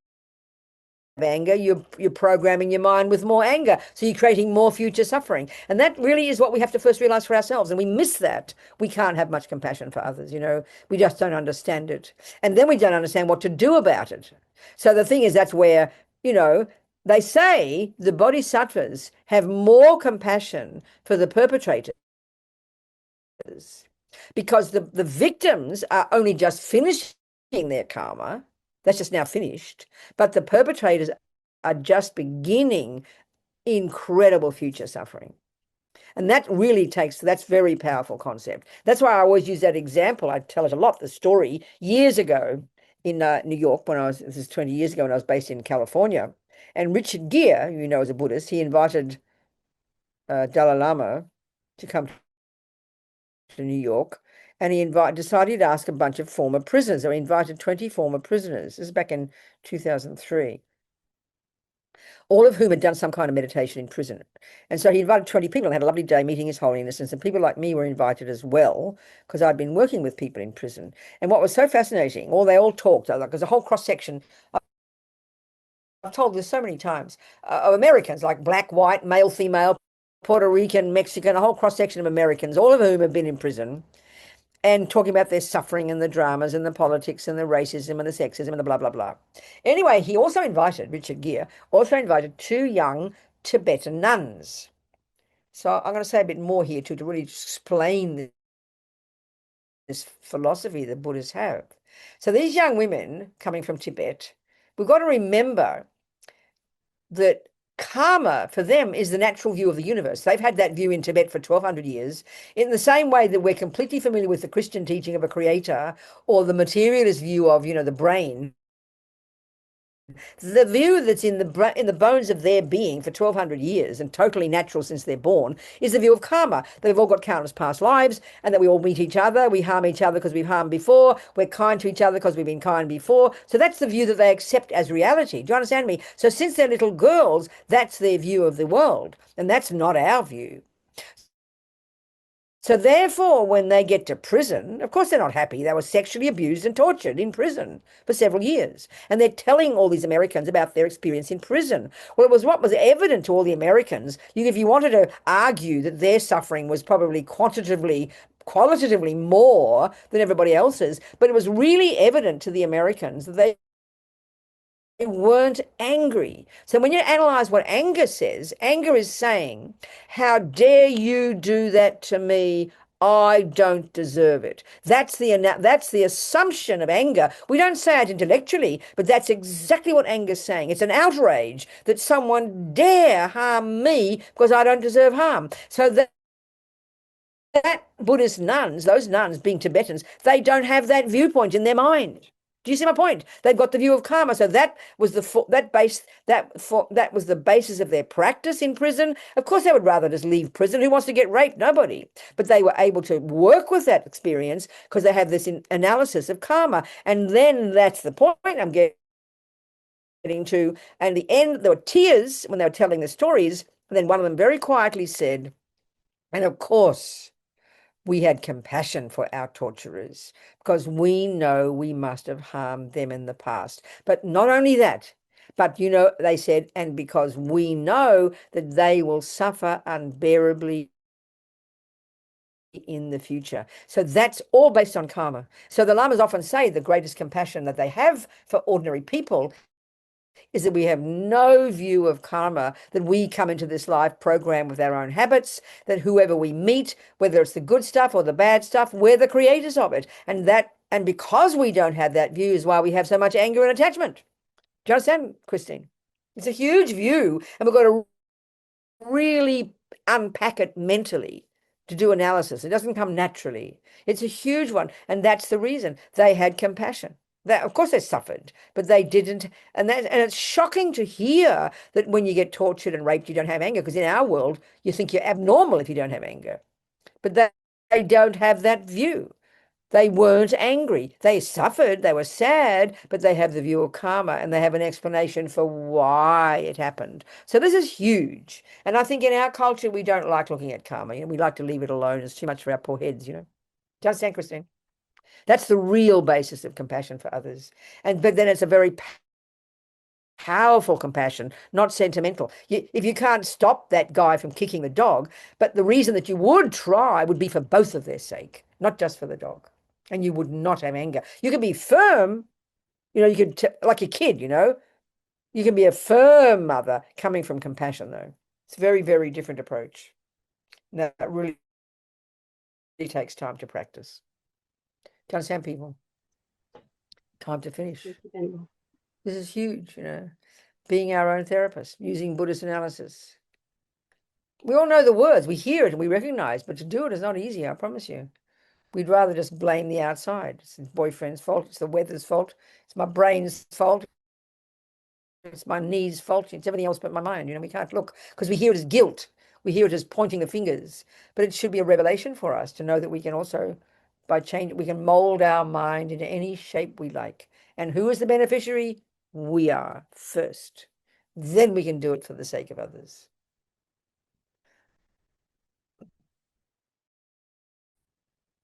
anger, you're programming your mind with more anger, so you're creating more future suffering. And that really is what we have to first realize for ourselves, and we miss that. We can't have much compassion for others. We just don't understand it, and then we don't understand what to do about it. So the thing is, that's where they say the bodhisattvas have more compassion for the perpetrators, because the victims are only just finishing their karma. That's just now finished. But the perpetrators are just beginning incredible future suffering. And that really that's very powerful concept. That's why I always use that example. I tell it a lot, the story years ago in New York this is 20 years ago when I was based in California. And Richard Gere, you know, as a Buddhist, he invited Dalai Lama to come to New York, and he decided to ask a bunch of former prisoners. So he invited 20 former prisoners. This is back in 2003. All of whom had done some kind of meditation in prison. And so he invited 20 people and had a lovely day meeting His Holiness. And some people like me were invited as well, because I'd been working with people in prison. And what was so fascinating, they all talked, like there's a whole cross-section, I've told this so many times, of Americans, like black, white, male, female, Puerto Rican, Mexican, a whole cross-section of Americans, all of whom have been in prison, and talking about their suffering and the dramas and the politics and the racism and the sexism and the blah, blah, blah. Anyway, Richard Gere also invited 2 young Tibetan nuns. So I'm going to say a bit more here too, to really explain this philosophy that Buddhists have. So these young women coming from Tibet, we've got to remember that karma for them is the natural view of the universe. They've had that view in Tibet for 1,200 years, in the same way that we're completely familiar with the Christian teaching of a creator, or the materialist view of, the brain. The view that's in the bones of their being for 1,200 years and totally natural since they're born is the view of karma. They've all got countless past lives, and that we all meet each other, we harm each other because we've harmed before, we're kind to each other because we've been kind before. So that's the view that they accept as reality. Do you understand me? So since they're little girls, that's their view of the world, and that's not our view. So therefore, when they get to prison, of course they're not happy. They were sexually abused and tortured in prison for several years. And they're telling all these Americans about their experience in prison. Well, it was what was evident to all the Americans. If you wanted to argue that their suffering was probably qualitatively more than everybody else's, but it was really evident to the Americans that they weren't angry. So when you analyze what anger says, anger is saying, how dare you do that to me? I don't deserve it. That's the assumption of anger. We don't say it intellectually, but that's exactly what anger's saying. It's an outrage that someone dare harm me because I don't deserve harm. So that Buddhist nuns, those nuns being Tibetans, they don't have that viewpoint in their mind. Do you see my point? They've got the view of karma. So that was the basis of their practice in prison. Of course, they would rather just leave prison. Who wants to get raped? Nobody. But they were able to work with that experience because they have this analysis of karma. And then that's the point I'm getting to. And at the end, there were tears when they were telling the stories. And then one of them very quietly said, and of course, we had compassion for our torturers because we know we must have harmed them in the past. But not only that, but, they said, and because we know that they will suffer unbearably in the future. So that's all based on karma. So the Lamas often say the greatest compassion that they have for ordinary people is that we have no view of karma, that we come into this life programmed with our own habits, that whoever we meet, whether it's the good stuff or the bad stuff, we're the creators of it. And because we don't have that view is why we have so much anger and attachment. Do you understand, Christine? It's a huge view, and we've got to really unpack it mentally to do analysis. It doesn't come naturally. It's a huge one, and that's the reason they had compassion. Of course they suffered, but they didn't. And it's shocking to hear that when you get tortured and raped, you don't have anger, because in our world, you think you're abnormal if you don't have anger. But they don't have that view. They weren't angry. They suffered, they were sad, but they have the view of karma, and they have an explanation for why it happened. So this is huge. And I think in our culture, we don't like looking at karma. We like to leave it alone. It's too much for our poor heads, Do you understand, Christine? That's the real basis of compassion for others. But then it's a very powerful compassion, not sentimental. If you can't stop that guy from kicking the dog, but the reason that you would try would be for both of their sake, not just for the dog. And you would not have anger. You can be firm, you could, like a kid, you can be a firm mother coming from compassion, though. It's a very, very different approach. Now, that really takes time to practice. Do you understand, people? Time to finish. This is huge, being our own therapist, using Buddhist analysis. We all know the words, we hear it and we recognize, but to do it is not easy, I promise you. We'd rather just blame the outside. It's the boyfriend's fault, it's the weather's fault, it's my brain's fault, it's my knees' fault, it's everything else but my mind. We can't look, because we hear it as guilt. We hear it as pointing the fingers. But it should be a revelation for us to know that we can also, by change, we can mold our mind into any shape we like. And who is the beneficiary? We are first. Then we can do it for the sake of others.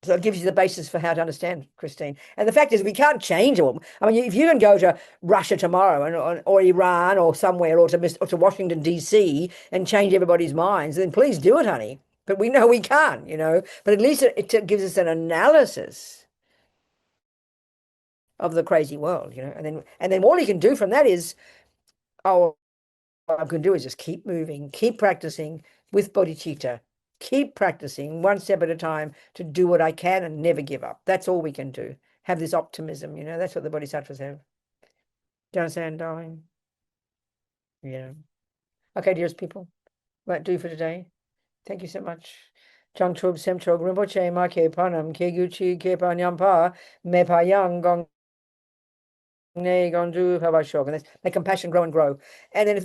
So it gives you the basis for how to understand, Christine. And the fact is, we can't change it. I mean, if you can go to Russia tomorrow, or Iran, or somewhere, or to Washington, D.C., and change everybody's minds, then please do it, honey. But we know we can't, But at least it gives us an analysis of the crazy world, And then all you can do from that is, what I can do is just keep moving, keep practicing with bodhicitta. Keep practicing one step at a time to do what I can and never give up. That's all we can do. Have this optimism, That's what the bodhisattvas have. Do you understand, darling? Yeah. Okay, dearest people. Won't do for today. Thank you so much. Chang Chub Sem Chog Rinpoche Ma Ke Panam Ke Guchi Ke Panyampa Me Pa Yang Gong Ne Gondu Habashog. And let compassion grow and grow. And then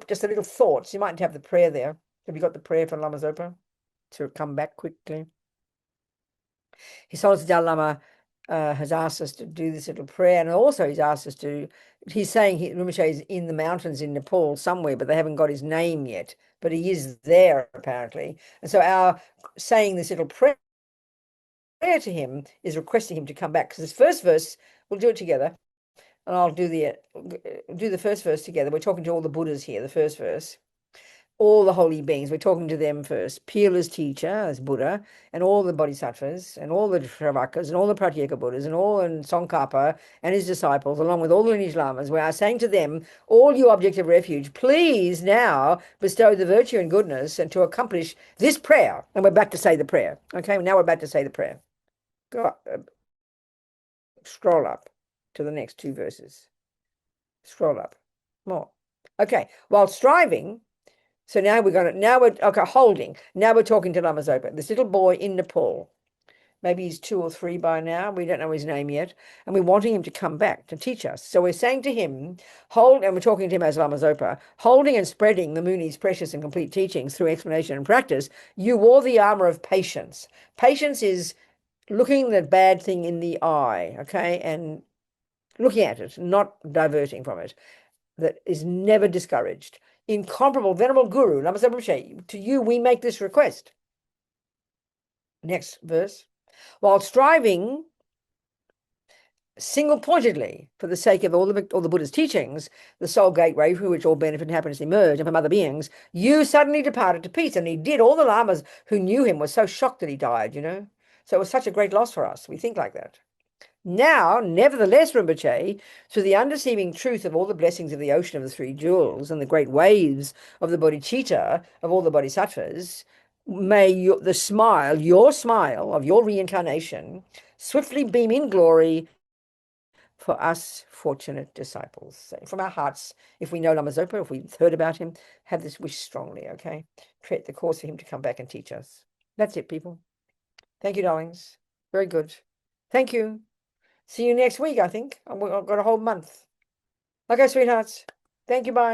just a little thoughts. You might have the prayer there. Have you got the prayer for Lama Zopa to come back quickly? His Holiness Dalai Lama has asked us to do this little prayer, and also he's asked us to. He's saying Rinpoche is in the mountains in Nepal somewhere, but they haven't got his name yet. But he is there apparently, and so our saying this little prayer to him is requesting him to come back, because this first verse, we'll do it together, and I'll do the first verse together. We're talking to all the Buddhas here. The first verse. All the holy beings, we're talking to them first. Peerless teacher, as Buddha, and all the bodhisattvas, and all the Shravakas, and all the Pratyeka Buddhas, and all and Tsongkhapa and his disciples, along with all the lineage lamas, we are saying to them, all you object of refuge, please now bestow the virtue and goodness and to accomplish this prayer. And we're back to say the prayer. Okay, now we're about to say the prayer. Go up, scroll up to the next two verses. Scroll up more. Okay, while striving. So now holding. Now we're talking to Lama Zopa, this little boy in Nepal. Maybe he's 2 or 3 by now. We don't know his name yet. And we're wanting him to come back to teach us. So we're saying to him, and we're talking to him as Lama Zopa, holding and spreading the Muni's precious and complete teachings through explanation and practice, you wore the armor of patience. Patience is looking the bad thing in the eye, okay, and looking at it, not diverting from it. That is never discouraged. Incomparable, venerable Guru, Lama Zopa Rinpoche, to you we make this request. Next verse. While striving single-pointedly for the sake of all the Buddha's teachings, the sole gateway through which all benefit and happiness emerge, and from other beings, you suddenly departed to peace. And he did. All the lamas who knew him were so shocked that he died, So it was such a great loss for us. We think like that. Now, nevertheless, Rinpoche, through the undeceiving truth of all the blessings of the ocean of the 3 jewels and the great waves of the bodhicitta of all the bodhisattvas, may your smile of your reincarnation swiftly beam in glory for us fortunate disciples. So from our hearts, if we know Lama Zopa, if we've heard about him, have this wish strongly, okay? Create the course for him to come back and teach us. That's it, people. Thank you, darlings. Very good. Thank you. See you next week, I think. I've got a whole month. Okay, sweethearts. Thank you. Bye.